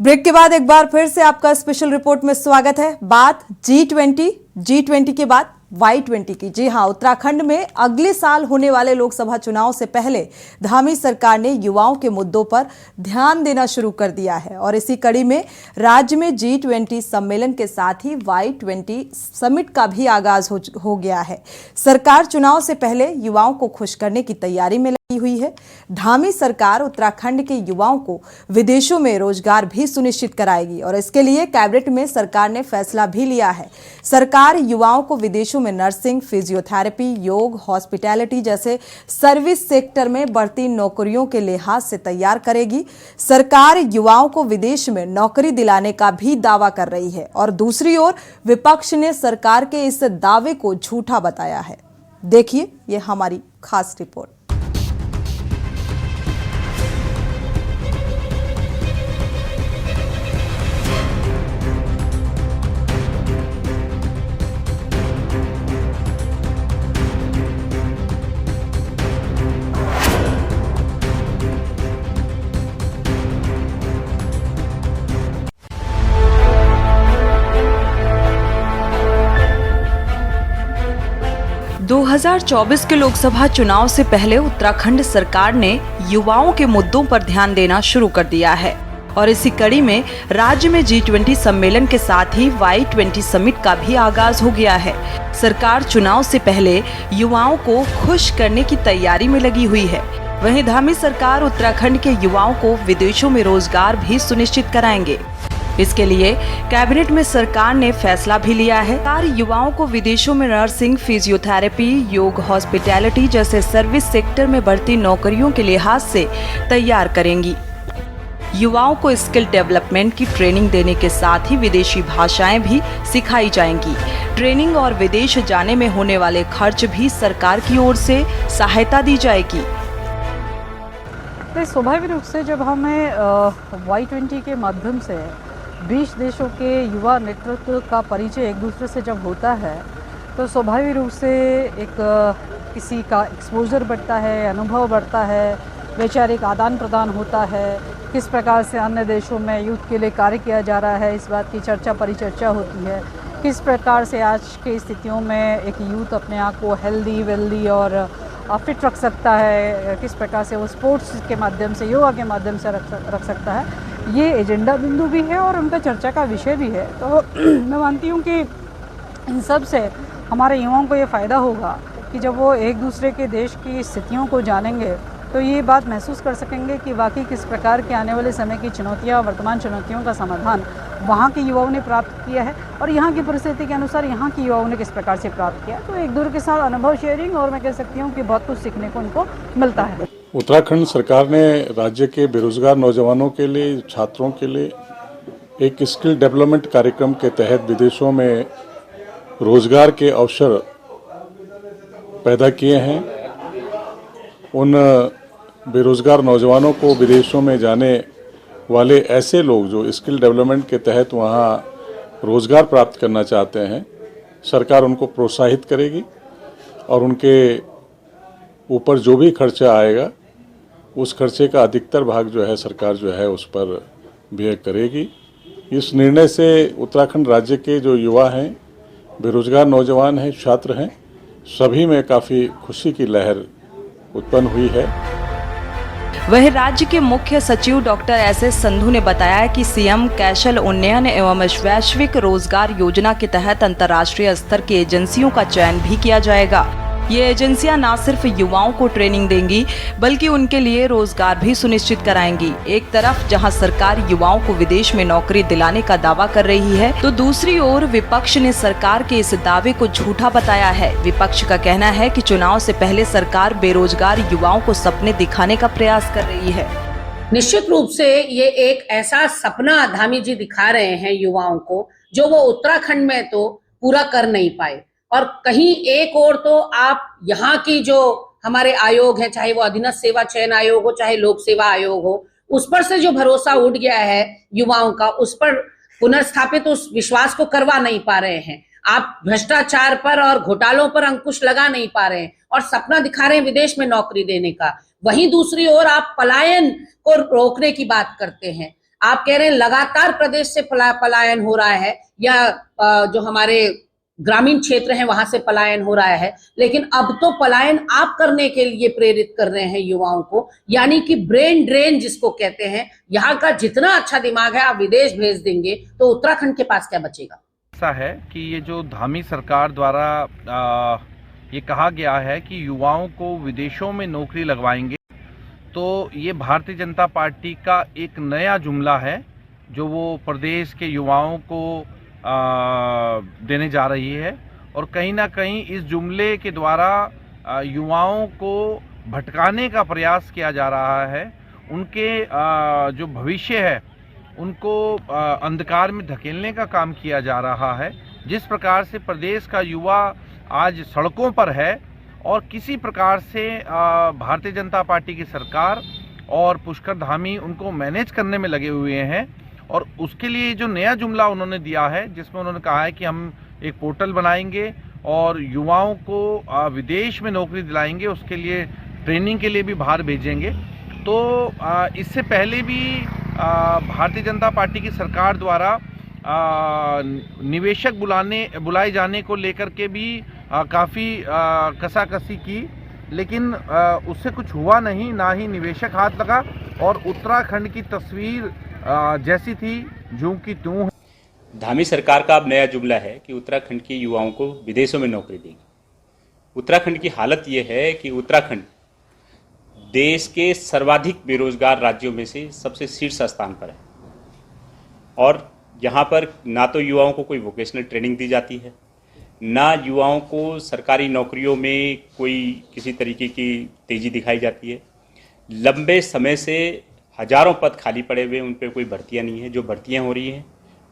Break के बाद एक बार फिर से आपका स्पेशल रिपोर्ट में स्वागत है। बात जी20 के बाद Y20 की। जी हां, उत्तराखंड में अगले साल होने वाले लोकसभा चुनाव से पहले धामी सरकार ने युवाओं के मुद्दों पर ध्यान देना शुरू कर दिया है और इसी कड़ी में राज्य में G20 सम्मेलन के साथ ही Y20 समिट का भी आगाज हो गया है। सरकार चुनाव से पहले युवाओं को खुश करने की तैयारी में लगी हुई है। धामी सरकार उत्तराखंड के युवाओं को विदेशों में रोजगार भी सुनिश्चित कराएगी और इसके लिए कैबिनेट में सरकार ने फैसला भी लिया है। सरकार युवाओं को विदेशों में नर्सिंग, फिजियोथेरेपी, योग, हॉस्पिटैलिटी जैसे सर्विस सेक्टर में बढ़ती नौकरियों के लिहाज से तैयार करेगी। सरकार युवाओं को विदेश में नौकरी दिलाने का भी दावा कर रही है और दूसरी ओर विपक्ष ने सरकार के इस दावे को झूठा बताया है। देखिए ये हमारी खास रिपोर्ट। 2024 के लोकसभा चुनाव से पहले उत्तराखंड सरकार ने युवाओं के मुद्दों पर ध्यान देना शुरू कर दिया है और इसी कड़ी में राज्य में G20 सम्मेलन के साथ ही Y20 समिट का भी आगाज हो गया है। सरकार चुनाव से पहले युवाओं को खुश करने की तैयारी में लगी हुई है। वहीं धामी सरकार उत्तराखंड के युवाओं को विदेशों में रोजगार भी सुनिश्चित कराएंगे। इसके लिए कैबिनेट में सरकार ने फैसला भी लिया है। सरकार युवाओं को विदेशों में नर्सिंग, फिजियोथेरेपी, योग, हॉस्पिटैलिटी जैसे सर्विस सेक्टर में बढ़ती नौकरियों के लिहाज से तैयार करेंगी। युवाओं को स्किल डेवलपमेंट की ट्रेनिंग देने के साथ ही विदेशी भाषाएं भी सिखाई जाएंगी। ट्रेनिंग और विदेश जाने में होने वाले खर्च भी सरकार की ओर से सहायता दी जाएगी। स्वाभाविक रूप से जब हमें Y20 के माध्यम से 20 देशों के युवा नेतृत्व का परिचय एक दूसरे से जब होता है तो स्वाभाविक रूप से एक किसी का एक्सपोजर बढ़ता है, अनुभव बढ़ता है, वैचारिक आदान प्रदान होता है। किस प्रकार से अन्य देशों में यूथ के लिए कार्य किया जा रहा है, इस बात की चर्चा परिचर्चा होती है। किस प्रकार से आज की स्थितियों में एक यूथ अपने आप को हेल्दी, वेल्दी और फिट रख सकता है, किस प्रकार से वो स्पोर्ट्स के माध्यम से, योगा के माध्यम से रख सकता है। ये एजेंडा बिंदु भी है और उनका चर्चा का विषय भी है। तो मैं मानती हूँ कि इन सब से हमारे युवाओं को ये फ़ायदा होगा कि जब वो एक दूसरे के देश की स्थितियों को जानेंगे तो ये बात महसूस कर सकेंगे कि वाकई किस प्रकार के आने वाले समय की चुनौतियाँ, वर्तमान चुनौतियों का समाधान वहाँ के युवाओं ने प्राप्त किया है और यहाँ की परिस्थिति के अनुसार यहाँ के युवाओं ने किस प्रकार से प्राप्त किया। तो एक दूसरे के साथ अनुभव शेयरिंग और मैं कह सकती हूँ कि बहुत कुछ सीखने को उनको मिलता है। उत्तराखंड सरकार ने राज्य के बेरोजगार नौजवानों के लिए, छात्रों के लिए एक स्किल डेवलपमेंट कार्यक्रम के तहत विदेशों में रोजगार के अवसर पैदा किए हैं। उन बेरोजगार नौजवानों को विदेशों में जाने वाले ऐसे लोग जो स्किल डेवलपमेंट के तहत वहाँ रोजगार प्राप्त करना चाहते हैं, सरकार उनको प्रोत्साहित करेगी और उनके ऊपर जो भी खर्चा आएगा उस खर्चे का अधिकतर भाग जो है सरकार जो है उस पर व्यय करेगी। इस निर्णय से उत्तराखंड राज्य के जो युवा हैं, बेरोजगार नौजवान हैं, छात्र हैं, सभी में काफ़ी खुशी की लहर उत्पन्न हुई है। वहीं राज्य के मुख्य सचिव डॉक्टर SS संधू ने बताया कि सीएम कौशल उन्नयन एवं वैश्विक रोजगार योजना के तहत अंतर्राष्ट्रीय स्तर की एजेंसियों का चयन भी किया जाएगा। ये एजेंसियां न सिर्फ युवाओं को ट्रेनिंग देंगी बल्कि उनके लिए रोजगार भी सुनिश्चित कराएंगी। एक तरफ जहां सरकार युवाओं को विदेश में नौकरी दिलाने का दावा कर रही है तो दूसरी ओर विपक्ष ने सरकार के इस दावे को झूठा बताया है। विपक्ष का कहना है कि चुनाव से पहले सरकार बेरोजगार युवाओं को सपने दिखाने का प्रयास कर रही है। निश्चित रूप से ये एक ऐसा सपना धामी जी दिखा रहे हैं युवाओं को जो वो उत्तराखंड में तो पूरा कर नहीं पाए। और कहीं एक और तो आप यहाँ की जो हमारे आयोग है, चाहे वो अधीनस्थ सेवा चयन आयोग हो, चाहे लोक सेवा आयोग हो, उस पर से जो भरोसा उठ गया है युवाओं का, उस पर पुनर्स्थापित उस विश्वास को करवा नहीं पा रहे हैं। आप भ्रष्टाचार पर और घोटालों पर अंकुश लगा नहीं पा रहे हैं और सपना दिखा रहे हैं विदेश में नौकरी देने का। वहीं दूसरी ओर आप पलायन को रोकने की बात करते हैं। आप कह रहे हैं लगातार प्रदेश से पलायन हो रहा है, या जो हमारे ग्रामीण क्षेत्र हैं वहां से पलायन हो रहा है, लेकिन अब तो पलायन आप करने के लिए प्रेरित कर रहे हैं युवाओं को, यानी कि ब्रेन ड्रेन जिसको कहते हैं। यहाँ का जितना अच्छा दिमाग है आप विदेश भेज देंगे तो उत्तराखंड के पास क्या बचेगा? ऐसा है कि ये जो धामी सरकार द्वारा ये कहा गया है कि युवाओं को विदेशों में नौकरी लगवाएंगे, तो ये भारतीय जनता पार्टी का एक नया जुमला है जो वो प्रदेश के युवाओं को देने जा रही है। और कहीं ना कहीं इस जुमले के द्वारा युवाओं को भटकाने का प्रयास किया जा रहा है। उनके जो भविष्य है उनको अंधकार में धकेलने का काम किया जा रहा है। जिस प्रकार से प्रदेश का युवा आज सड़कों पर है और किसी प्रकार से भारतीय जनता पार्टी की सरकार और पुष्कर धामी उनको मैनेज करने में लगे हुए हैं, और उसके लिए जो नया जुमला उन्होंने दिया है जिसमें उन्होंने कहा है कि हम एक पोर्टल बनाएंगे और युवाओं को विदेश में नौकरी दिलाएंगे, उसके लिए ट्रेनिंग के लिए भी बाहर भेजेंगे। तो इससे पहले भी भारतीय जनता पार्टी की सरकार द्वारा निवेशक बुलाए जाने को लेकर के भी काफ़ी कसाकसी की, लेकिन उससे कुछ हुआ नहीं, ना ही निवेशक हाथ लगा, और उत्तराखंड की तस्वीर जैसी थी जूं की तूं। धामी सरकार का अब नया जुमला है कि उत्तराखंड के युवाओं को विदेशों में नौकरी देगी। उत्तराखंड की हालत ये है कि उत्तराखंड देश के सर्वाधिक बेरोजगार राज्यों में से सबसे शीर्ष स्थान पर है, और यहाँ पर ना तो युवाओं को कोई वोकेशनल ट्रेनिंग दी जाती है, ना युवाओं को सरकारी नौकरियों में कोई किसी तरीके की तेज़ी दिखाई जाती है। लंबे समय से हजारों पद खाली पड़े हुए, उन पर कोई भर्तियाँ नहीं है। जो भर्तियाँ हो रही हैं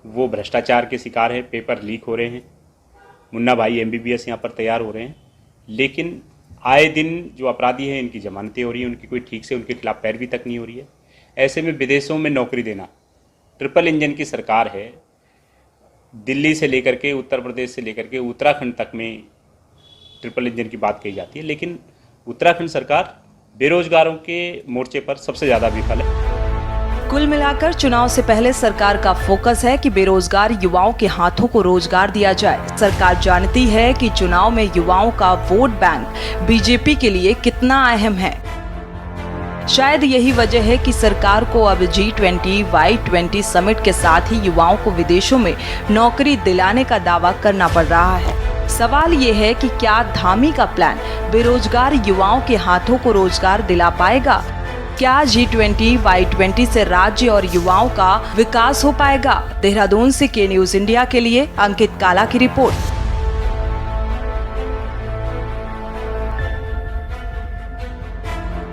वो भ्रष्टाचार के शिकार है, पेपर लीक हो रहे हैं, मुन्ना भाई MBBS यहाँ पर तैयार हो रहे हैं, लेकिन आए दिन जो अपराधी हैं इनकी जमानतें हो रही हैं, उनकी कोई ठीक से उनके खिलाफ पैरवी तक नहीं हो रही है। ऐसे में विदेशों में नौकरी देना, ट्रिपल इंजन की सरकार है, दिल्ली से लेकर के उत्तर प्रदेश से लेकर के उत्तराखंड तक में ट्रिपल इंजन की बात कही जाती है, लेकिन उत्तराखंड सरकार बेरोजगारों के मोर्चे पर सबसे ज़्यादा विफल है। कुल मिलाकर चुनाव से पहले सरकार का फोकस है कि बेरोजगार युवाओं के हाथों को रोजगार दिया जाए। सरकार जानती है कि चुनाव में युवाओं का वोट बैंक बीजेपी के लिए कितना अहम है। शायद यही वजह है कि सरकार को अब G20, Y20 समिट के साथ ही युवाओं को विदेशों में नौकरी दिलाने का दावा करना पड़ रहा है। सवाल ये है कि क्या धामी का प्लान बेरोजगार युवाओं के हाथों को रोजगार दिला पाएगा? क्या G20, Y20 से राज्य और युवाओं का विकास हो पाएगा? देहरादून से K न्यूज़ इंडिया के लिए अंकित काला की रिपोर्ट।